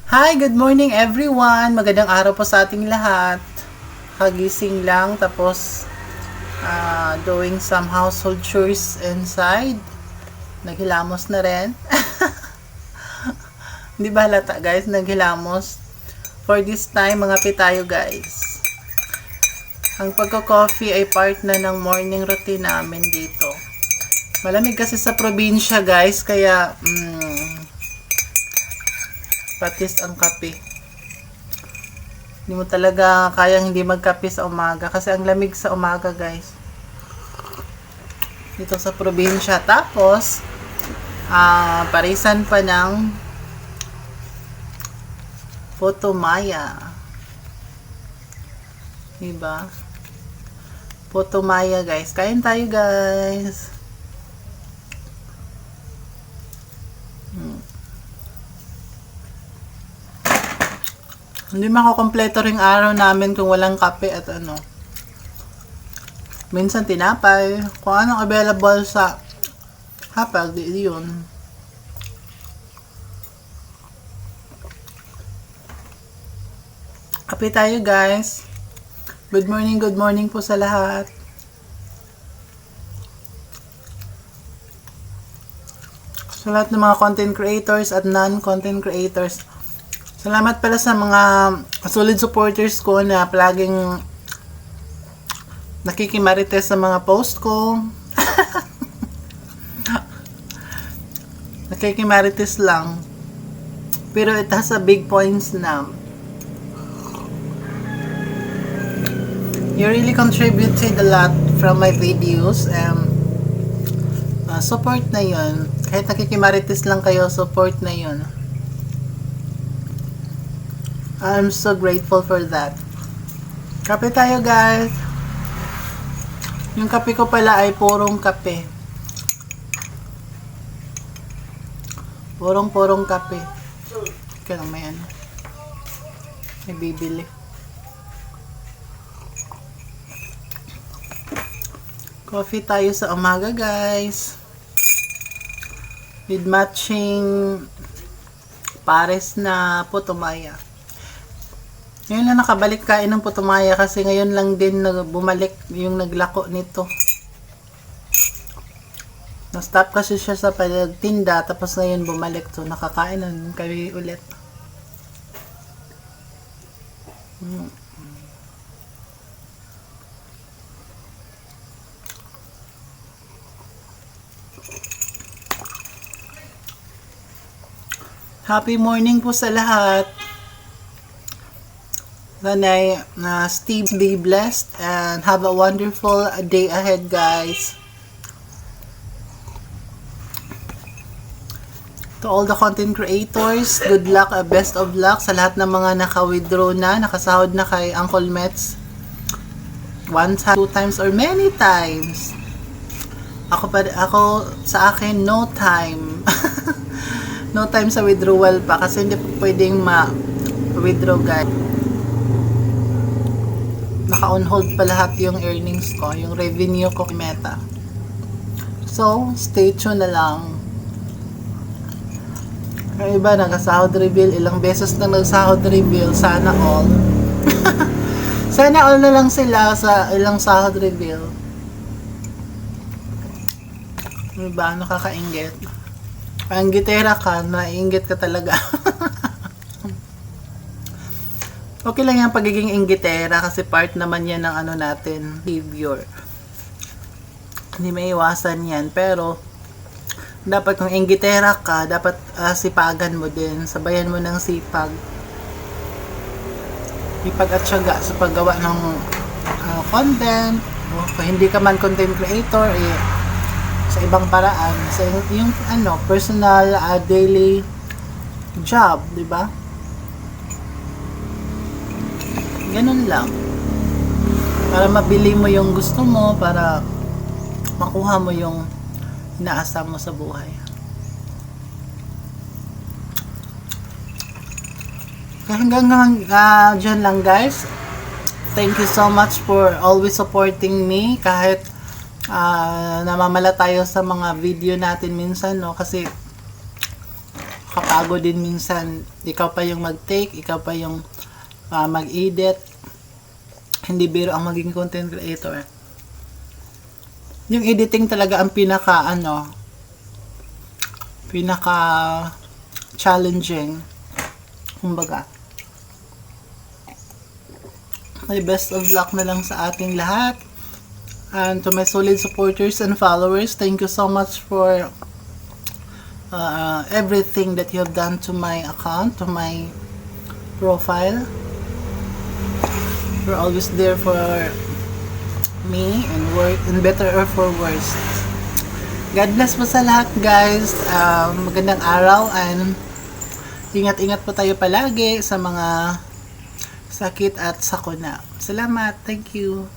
Hi, good morning everyone. Magandang araw po sa ating lahat. Kagising lang tapos doing some household chores inside. Naghilamos na rin. Hindi ba halata guys, naghilamos. For this time, mga tayo guys. Ang pagko-coffee ay part na ng morning routine namin dito. Malamig kasi sa probinsya guys, kaya patis ang kape. Hindi mo talaga kayang hindi magkape sa umaga kasi ang lamig sa umaga guys. Dito sa probinsya. Tapos, parisan pa ng Putumaya. Diba? Putumaya guys. Kain tayo guys. Hindi makukompleto ring araw namin kung walang kape at minsan tinapay. Kung anong available sa hapag, di yun. Kape tayo guys. Good morning po sa lahat. Sa lahat ng mga content creators at non-content creators. Salamat pala sa mga solid supporters ko na palaging nakikimarites sa mga post ko. Nakikimarites lang. Pero it has a big points na. You really contributed a lot from my videos. Support na yun. Kahit nakikimarites lang kayo, support na yun. I'm so grateful for that. Kape tayo guys. Yung kape ko pala ay purong kape. Purong kape. Kaya lang may may bibili. Coffee tayo sa umaga guys. With matching pares na Putumaya. Ngayon lang nakabalik kain ng Putumaya kasi ngayon lang din bumalik yung naglako nito. Na-stop kasi siya sa pagtinda tapos ngayon bumalik. So nakakain na kami ulit. Happy morning po sa lahat. Sana'y Steve be blessed and have a wonderful day ahead guys. To all the content creators, good luck, best of luck sa lahat ng mga naka-withdraw na, nakasahod na kay Uncle Mets. One time, 2 times, or many times. Ako sa akin, no time. No time sa withdrawal pa kasi hindi pa pwedeng ma-withdraw guys. Naka-on hold pa lahat yung earnings ko, yung revenue ko Meta. So, stay tuned na lang. Yung iba, nag-sahod reveal, ilang beses na nag-sahod reveal, sana all. Sana all na lang sila sa ilang sahod reveal. Diba, nakakainggit. Ang gitera ka, naiinggit ka talaga. Okay lang yung pagiging inggitera kasi part naman yan ng natin, behavior. Hindi may iwasan yan. Pero, dapat kung inggitera ka, dapat sipagan mo din. Sabayan mo ng sipag. Sipag at syaga sa paggawa ng content. O kung hindi ka man content creator, sa ibang paraan. Sa yung personal, daily job, di ba? Ganun lang. Para mabili mo yung gusto mo, para makuha mo yung inaasam mo sa buhay. Kaya hanggang dyan lang guys. Thank you so much for always supporting me kahit namamala tayo sa mga video natin minsan, no? Kasi nakakapagod din minsan. Ikaw pa yung mag-take, ikaw pa yung mag-edit. Hindi biro ang maging content creator. Yung editing talaga ang pinaka challenging. Kumbaga. May best of luck na lang sa ating lahat. And to my solid supporters and followers, thank you so much for everything that you have done to my account, to my profile. You're always there for me and work, and better or for worse. God bless po sa lahat, guys. Magandang araw, and ingat-ingat po tayo palagi sa mga sakit at sakuna. Salamat. Thank you.